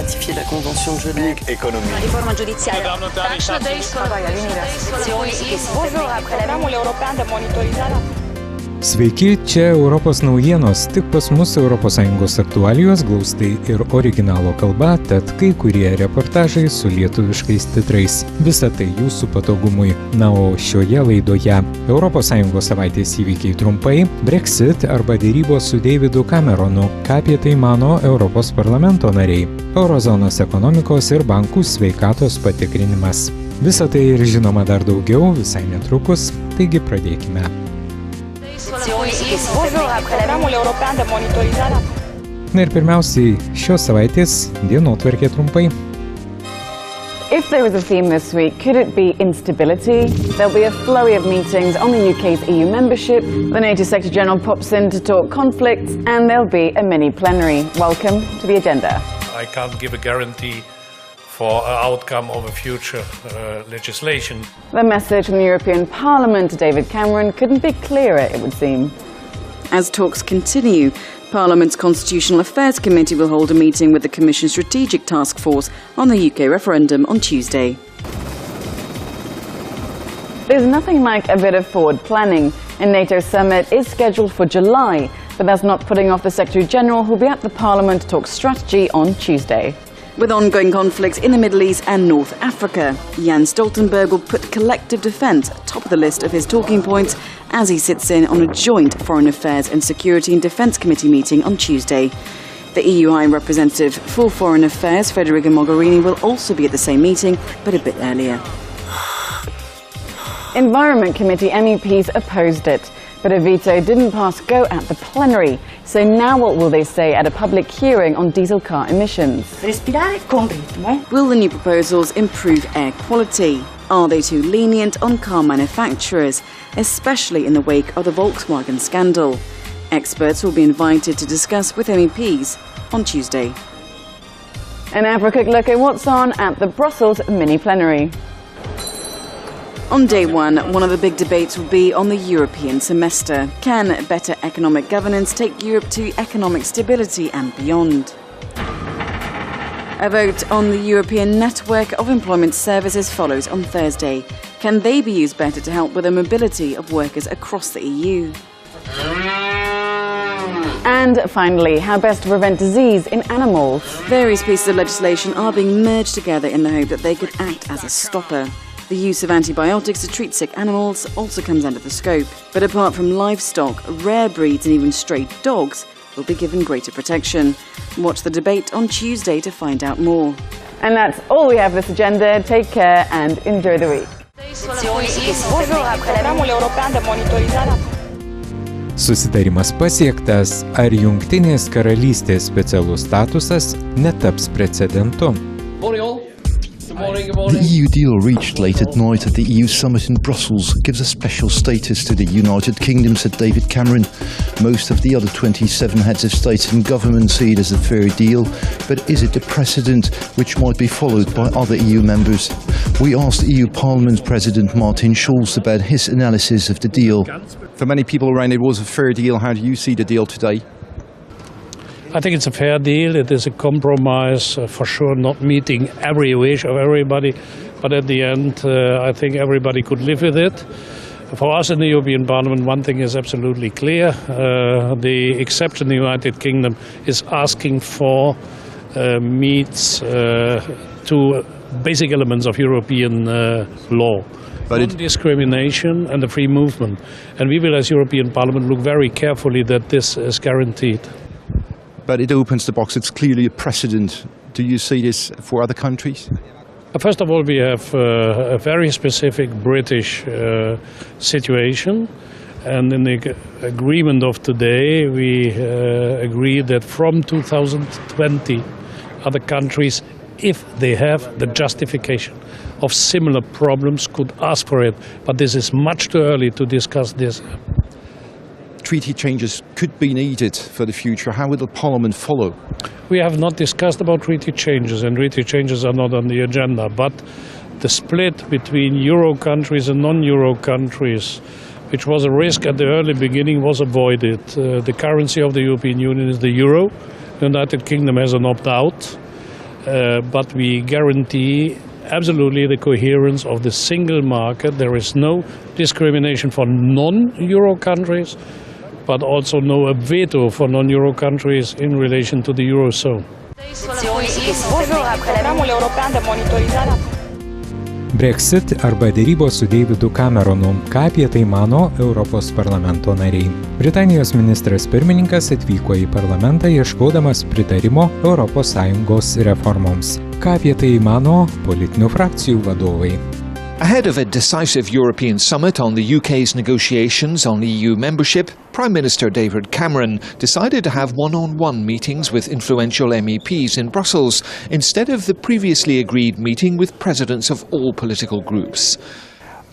ratifier la Convention de Genève. Économie. Riforma giudiziaria. Sveiki, čia Europos naujienos, tik pas mus ES aktualijos glaustai ir originalo kalba, tad kai kurie reportažai su lietuviškais titrais. Visa tai jūsų patogumui. Na, o šioje laidoje ES savaitės įvykiai trumpai, Brexit arba dėrybos su Davidu Cameronu, ką apie tai mano Europos parlamento nariai, Eurozonos ekonomikos ir bankų sveikatos patikrinimas. Visa tai ir žinoma dar daugiau visai netrukus, taigi pradėkime. Na ir pirmiausiai šios savaitės dienotvarkė trumpai. If there was a theme this week, could it be instability? There'll be a flurry of meetings on the UK's EU membership, the NATO Secretary-General pops in to talk conflicts, and there'll be a mini-plenary. Welcome to the agenda. I can't give a guarantee for an outcome of a future legislation. The message from the European Parliament to David Cameron couldn't be clearer, it would seem. As talks continue, Parliament's Constitutional Affairs Committee will hold a meeting with the Commission's Strategic Task Force on the UK referendum on Tuesday. There's nothing like a bit of forward planning. A NATO summit is scheduled for July, but that's not putting off the Secretary-General who'll be at the Parliament to talk strategy on Tuesday. With ongoing conflicts in the Middle East and North Africa, Jens Stoltenberg will put collective defence top of the list of his talking points as he sits in on a joint Foreign Affairs and Security and Defence Committee meeting on Tuesday. The EU High Representative for Foreign Affairs, Federica Mogherini, will also be at the same meeting, but a bit earlier. Environment Committee MEPs opposed it, but a veto didn't pass go at the plenary. So now what will they say at a public hearing on diesel car emissions? Respirare con ritmo. Will the new proposals improve air quality? Are they too lenient on car manufacturers, especially in the wake of the Volkswagen scandal? Experts will be invited to discuss with MEPs on Tuesday. And now for a quick look at what's on at the Brussels mini-plenary. On day one of the big debates will be on the European semester. Can better economic governance take Europe to economic stability and beyond? A vote on the European network of employment services follows on Thursday. Can they be used better to help with the mobility of workers across the EU? And finally, how best to prevent disease in animals. Various pieces of legislation are being merged together in the hope that they could act as a stopper. The use of antibiotics to treat sick animals also comes under the scope. But apart from livestock, rare breeds and even stray dogs will be given greater protection. Watch the debate on Tuesday to find out more. And that's all we have for this agenda. Take care and enjoy the week. Susitarimas pasiektas, ar Jungtinės karalystės specialus statusas netaps precedentu? The EU deal reached late at night at the EU summit in Brussels gives a special status to the United Kingdom, said David Cameron. Most of the other 27 heads of state and government see it as a fair deal, but is it a precedent which might be followed by other EU members? We asked EU Parliament President Martin Schulz about his analysis of the deal. For many people around, it was a fair deal. How do you see the deal today? I think it's a fair deal. It is a compromise, for sure not meeting every wish of everybody, but at the end I think everybody could live with it. For us in the European Parliament, one thing is absolutely clear. The exception the United Kingdom is asking for meets to basic elements of European law. Non-discrimination and the free movement. And we will, as European Parliament, look very carefully that this is guaranteed. But it opens the box. It's clearly a precedent. Do you see this for other countries? First of all, we have a very specific British situation. And in the agreement of today, we agree that from 2020, other countries, if they have the justification of similar problems, could ask for it. But this is much too early to discuss this. Treaty changes could be needed for the future. How will the Parliament follow? We have not discussed about treaty changes, and treaty changes are not on the agenda. But the split between Euro countries and non-Euro countries, which was a risk at the early beginning, was avoided. The currency of the European Union is the Euro. The United Kingdom has an opt-out. but we guarantee absolutely the coherence of the single market. There is no discrimination for non-Euro countries, but also no veto for non-Euro countries in relation to the Eurozone. Brexit arba dėrybos su Davidu Cameronu. Ką apie tai mano Europos parlamento nariai? Britanijos ministras pirmininkas atvyko į parlamentą ieškodamas pritarimo ES reformoms. Ką apie tai mano politinių frakcijų vadovai? Ahead of a decisive European summit on the UK's negotiations on EU membership, Prime Minister David Cameron decided to have one-on-one meetings with influential MEPs in Brussels instead of the previously agreed meeting with presidents of all political groups.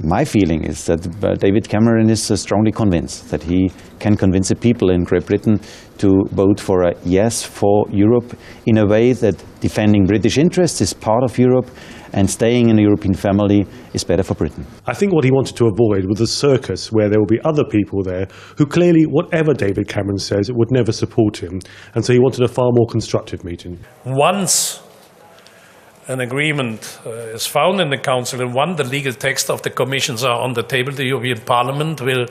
My feeling is that David Cameron is strongly convinced that he can convince the people in Great Britain to vote for a yes for Europe in a way that defending British interests is part of Europe and staying in the European family is better for Britain. I think what he wanted to avoid was a circus where there will be other people there who clearly, whatever David Cameron says, would never support him. And so he wanted a far more constructive meeting. Once an agreement is found in the Council and the legal text of the Commissions are on the table, the European Parliament will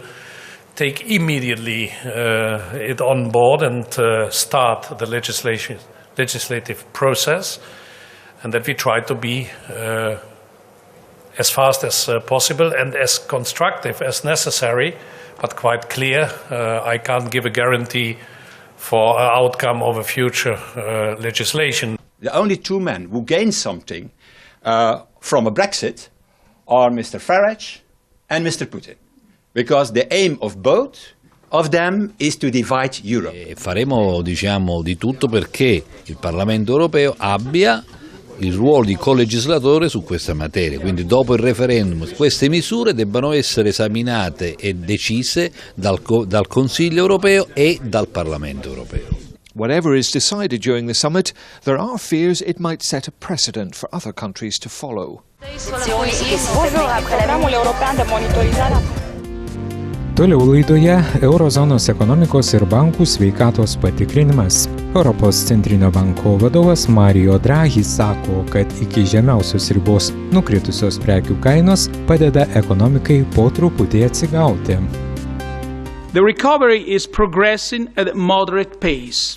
take immediately it on board and start the legislative process, and that we try to be as fast as possible and as constructive as necessary, but quite clear. I can't give a guarantee for an outcome of a future legislation. The only two men who gain something from a Brexit are Mr. Farage and Mr. Putin, because the aim of both of them is to divide Europe. Faremo, di tutto perché il Parlamento europeo abbia il ruolo di colegislatore su questa materia, quindi dopo il referendum queste misure debbano essere esaminate e decise dal Consiglio europeo e dal Parlamento europeo. Whatever is decided during the summit, there are fears it might set a precedent for other countries to follow. Toliau laidoje Eurozonos ekonomikos ir bankų sveikatos patikrinimas. Europos centrinio banko vadovas Mario Draghi sako, kad iki žemiausios ribos nukritusios prekių kainos padeda ekonomikai po truputį atsigauti. The recovery is progressing at a moderate pace,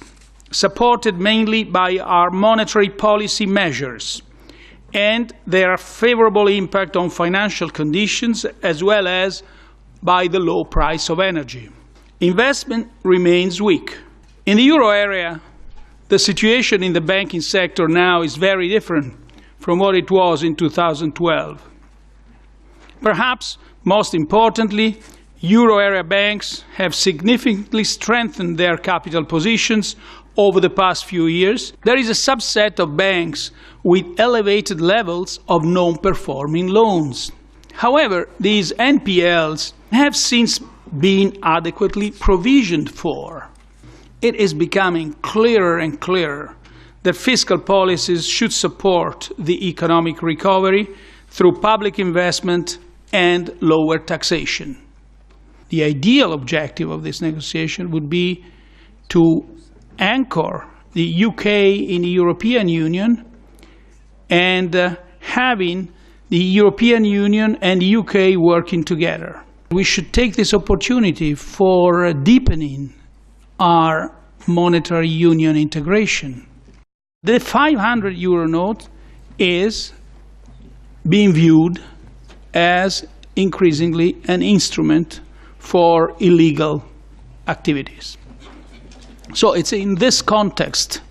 supported mainly by our monetary policy measures and their favorable impact on financial conditions as well as by the low price of energy. Investment remains weak. In the euro area, the situation in the banking sector now is very different from what it was in 2012. Perhaps most importantly, euro area banks have significantly strengthened their capital positions over the past few years. There is a subset of banks with elevated levels of non-performing loans. However, these NPLs have since been adequately provisioned for. It is becoming clearer and clearer that fiscal policies should support the economic recovery through public investment and lower taxation. The ideal objective of this negotiation would be to anchor the UK in the European Union and having the European Union and the UK working together. We should take this opportunity for deepening our monetary union integration. The 500 euro note is being viewed as increasingly an instrument for illegal activities. So it's in this context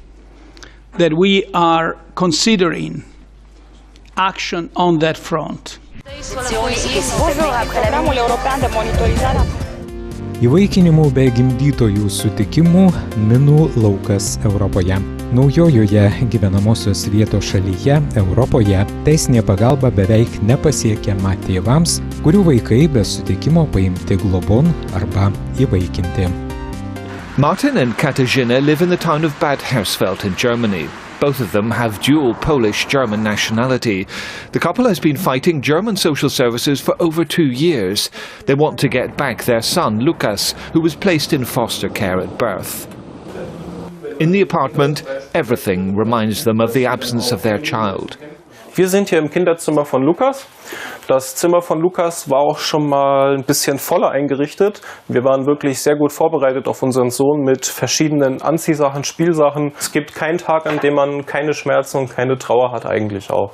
that we are considering action on that front. Įvaikinimų be gimdytojų sutikimų minų laukas Europoje. Naujojoje gyvenamosios vietos šalyje Europoje teisinė pagalba beveik nepasiekiama tėvams, kurių vaikai be sutikimo paimti globon arba įvaikinti. Martin and Katarzyna live in the town of Bad Hersfeld in Germany. Both of them have dual Polish-German nationality. The couple has been fighting German social services for over 2 years. They want to get back their son, Lukas, who was placed in foster care at birth. In the apartment, everything reminds them of the absence of their child. Wir sind hier im Kinderzimmer von Lukas. Das Zimmer von Lukas war auch schon mal ein bisschen voller eingerichtet. Wir waren wirklich sehr gut vorbereitet auf unseren Sohn mit verschiedenen Anziehsachen, Spielsachen. Es gibt keinen Tag, an dem man keine Schmerzen und keine Trauer hat eigentlich auch.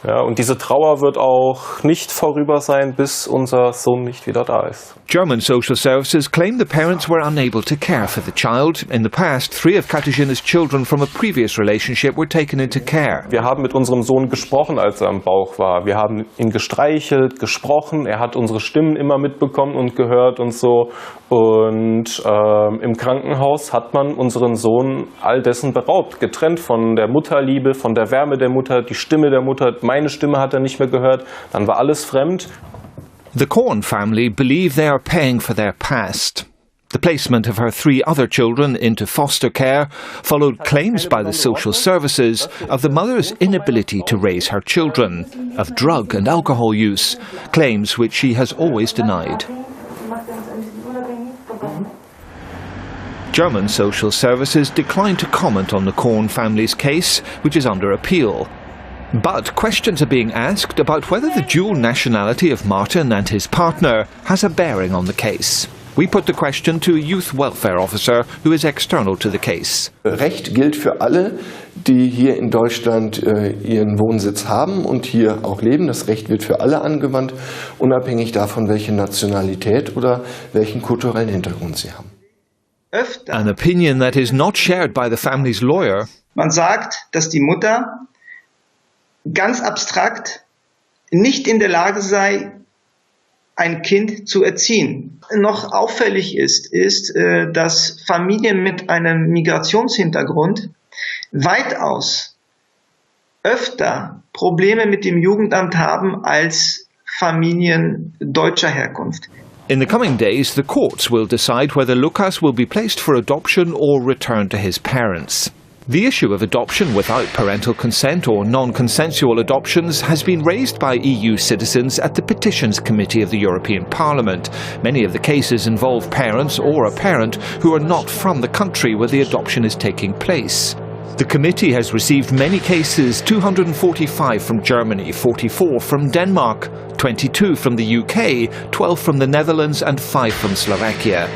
Ja, und diese Trauer wird auch nicht vorüber sein, bis unser Sohn nicht wieder da ist. German social services claim the parents were unable to care for the child. In the past, 3 of Katarzyna's children from a previous relationship were taken into care. Wir haben mit unserem Sohn gesprochen, als er im Bauch war. Wir haben ihn gestreichelt, gesprochen. Er hat unsere Stimmen immer mitbekommen und gehört und so. Und im Krankenhaus hat man unseren Sohn all dessen beraubt, getrennt von der Mutterliebe, von der Wärme der Mutter, die Stimme der Mutter. Meine Stimme hat er nicht mehr gehört. Dann war alles fremd. The Korn family believe they are paying for their past. The placement of her 3 other children into foster care followed claims by the social services of the mother's inability to raise her children, of drug and alcohol use, claims which she has always denied. German social services declined to comment on the Korn family's case, which is under appeal. But questions are being asked about whether the dual nationality of Martin and his partner has a bearing on the case. We put the question to a youth welfare officer who is external to the case. Recht gilt für alle, die hier in Deutschland ihren Wohnsitz haben und hier auch leben. Das Recht wird für alle angewandt, unabhängig davon, welche Nationalität oder welchen kulturellen Hintergrund sie haben. An opinion that is not shared by the family's lawyer. Man sagt, dass die Mutter ganz abstrakt nicht in der Lage sei, ein Kind zu erziehen. Noch auffällig ist, dass Familien mit einem Migrationshintergrund weitaus öfter Probleme mit dem Jugendamt haben als Familien deutscher Herkunft. In the coming days, the courts will decide whether Lukas will be placed for adoption or returned to his parents. The issue of adoption without parental consent or non-consensual adoptions has been raised by EU citizens at the Petitions Committee of the European Parliament. Many of the cases involve parents or a parent who are not from the country where the adoption is taking place. The committee has received many cases, 245 from Germany, 44 from Denmark, 22 from the UK, 12 from the Netherlands and 5 from Slovakia.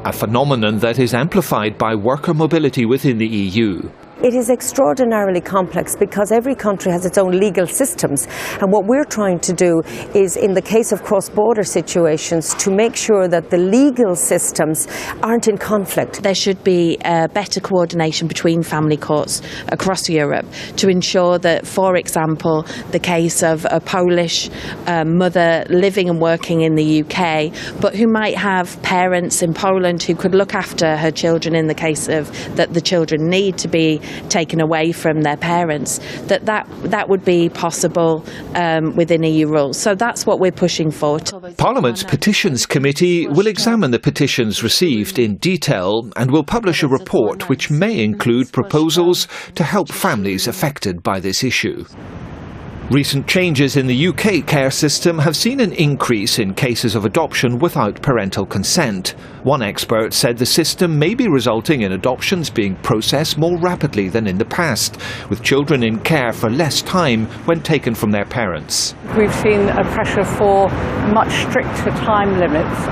A phenomenon that is amplified by worker mobility within the EU. It is extraordinarily complex because every country has its own legal systems, and what we're trying to do is, in the case of cross-border situations, to make sure that the legal systems aren't in conflict. There should be better coordination between family courts across Europe to ensure that, for example, the case of a Polish mother living and working in the UK but who might have parents in Poland who could look after her children in the case of that the children need to be taken away from their parents, that would be possible within EU rules. So that's what we're pushing for. Parliament's Petitions Committee will examine the petitions received in detail and will publish a report which may include proposals to help families affected by this issue. Recent changes in the UK care system have seen an increase in cases of adoption without parental consent. One expert said the system may be resulting in adoptions being processed more rapidly than in the past, with children in care for less time when taken from their parents. We've seen a pressure for much stricter time limits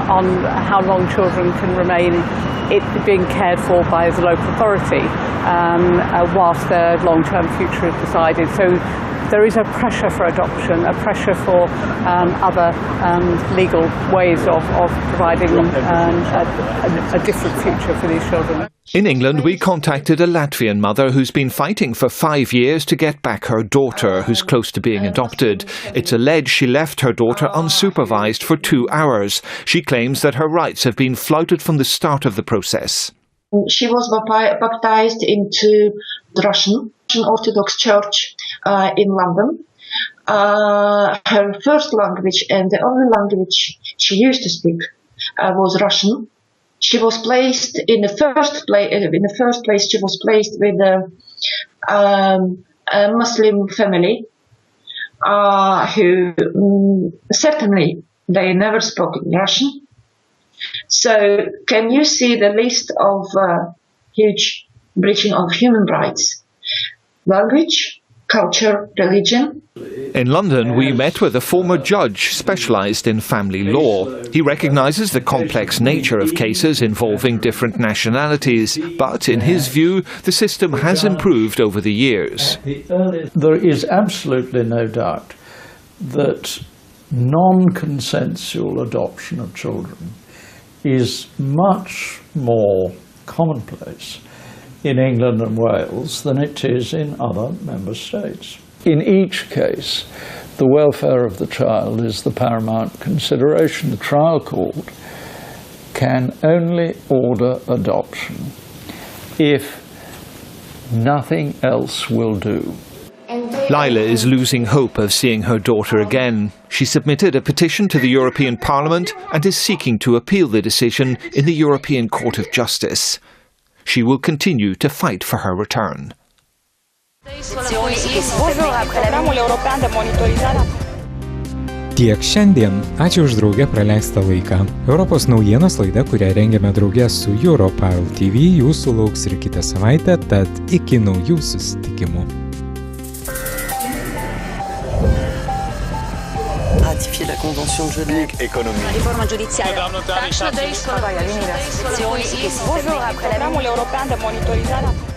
on how long children can remain being cared for by the local authority whilst their long-term future is decided. So there is a pressure for adoption, a pressure for other legal ways of providing a different future for these children. In England, we contacted a Latvian mother who's been fighting for 5 years to get back her daughter, who's close to being adopted. It's alleged she left her daughter unsupervised for 2 hours. She claims that her rights have been flouted from the start of the process. She was baptized into the Russian Orthodox Church in London. Her first language and the only language she used to speak was Russian. She was placed in the first place. She was placed with a Muslim family who certainly they never spoke Russian. So can you see the list of huge breaching of human rights? Language, culture, religion. In London, we met with a former judge specialised in family law. He recognises the complex nature of cases involving different nationalities, but in his view, the system has improved over the years. There is absolutely no doubt that non-consensual adoption of children is much more commonplace in England and Wales than it is in other member states. In each case, the welfare of the child is the paramount consideration. The trial court can only order adoption if nothing else will do. Lila is losing hope of seeing her daughter again. She submitted a petition to the European Parliament and is seeking to appeal the decision in the European Court of Justice. She will continue to fight for her return. Tiek šiandien. Ačiū už drauge praleistą laiką. Europos naujienos laida, kurią rengėme drauge su Europos TV, jūsų lauks ir kitą savaitę, tad iki naujų susitikimų. Ratifier la Convention de Genève. Économie. Riforma giudiziaria. Tax Day. Bonjour, après la Européen de monitorizare.